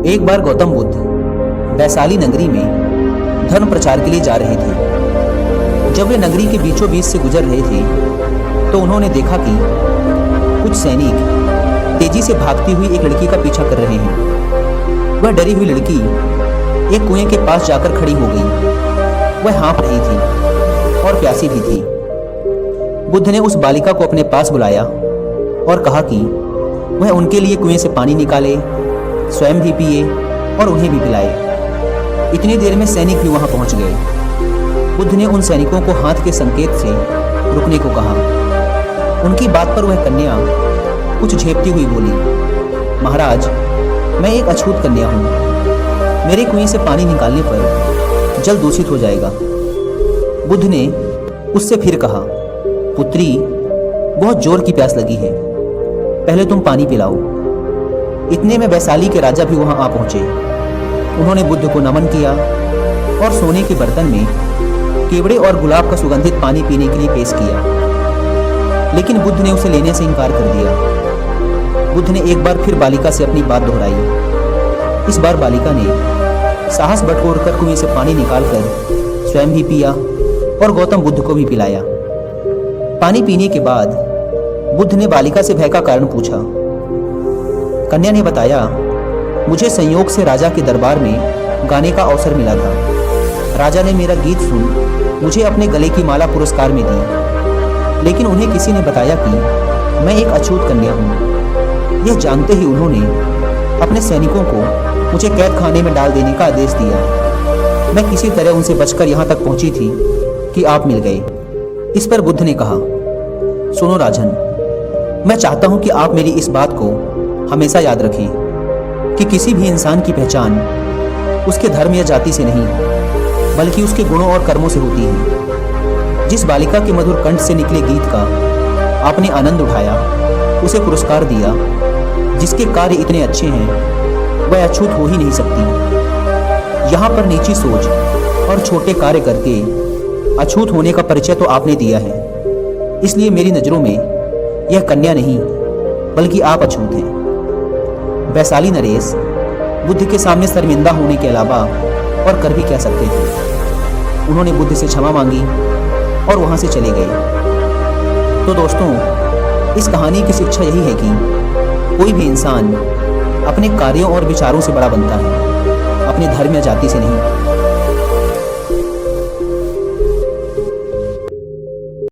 एक बार गौतम बुद्ध वैशाली नगरी में धर्म प्रचार के लिए जा रहे थे। जब वे नगरी के बीचों बीच से गुजर रहे थे तो उन्होंने देखा कि कुछ सैनिक तेजी से भागती हुई एक लड़की का पीछा कर रहे हैं। वह डरी हुई लड़की एक कुएं के पास जाकर खड़ी हो गई। वह हाँफ रही थी और प्यासी भी थी। बुद्ध ने उस बालिका को अपने पास बुलाया और कहा कि वह उनके लिए कुएं से पानी निकाले, स्वयं भी पिए और उन्हें भी पिलाए। इतनी देर में सैनिक भी वहां पहुंच गए। बुद्ध ने उन सैनिकों को हाथ के संकेत से रुकने को कहा। उनकी बात पर वह कन्या कुछ झेपती हुई बोली, महाराज, मैं एक अछूत कन्या हूँ। मेरे कुएं से पानी निकालने पर जल दूषित हो जाएगा। बुद्ध ने उससे फिर कहा, पुत्री, बहुत जोर की प्यास लगी है, पहले तुम पानी पिलाओ। इतने में वैशाली के राजा भी वहां आ पहुंचे। उन्होंने बुद्ध को नमन किया और सोने के बर्तन में केवड़े और गुलाब का सुगंधित पानी पीने के लिए पेश किया, लेकिन बुद्ध ने उसे लेने से इनकार कर दिया। बुद्ध ने एक बार फिर बालिका से अपनी बात दोहराई। इस बार बालिका ने साहस बटोरकर कुएं से पानी निकालकर स्वयं भी पिया और गौतम बुद्ध को भी पिलाया। पानी पीने के बाद बुद्ध ने बालिका से भय का कारण पूछा। कन्या ने बताया, मुझे संयोग से राजा के दरबार में गाने का अवसर मिला था। राजा ने मेरा गीत सुन मुझे अपने गले की माला पुरस्कार में दी, लेकिन उन्हें किसी ने बताया कि मैं एक अछूत कन्या हूँ। यह जानते ही उन्होंने अपने सैनिकों को मुझे कैद खाने में डाल देने का आदेश दिया। मैं किसी तरह उनसे बचकर यहाँ तक पहुँची थी कि आप मिल गए। इस पर बुद्ध ने कहा, सुनो राजन, मैं चाहता हूँ कि आप मेरी इस बात को हमेशा याद रखें कि किसी भी इंसान की पहचान उसके धर्म या जाति से नहीं, बल्कि उसके गुणों और कर्मों से होती है। जिस बालिका के मधुर कंठ से निकले गीत का आपने आनंद उठाया, उसे पुरस्कार दिया, जिसके कार्य इतने अच्छे हैं, वह अछूत हो ही नहीं सकती। यहाँ पर नीची सोच और छोटे कार्य करके अछूत होने का परिचय तो आपने दिया है। इसलिए मेरी नज़रों में यह कन्या नहीं, बल्कि आप अछूत हैं। वैशाली नरेश बुद्ध के सामने शर्मिंदा होने के अलावा और कर भी क्या सकते थे। उन्होंने बुद्ध से क्षमा मांगी और वहां से चले गए। तो दोस्तों, इस कहानी की शिक्षा यही है कि कोई भी इंसान अपने कार्यों और विचारों से बड़ा बनता है, अपने धर्म या जाति से नहीं।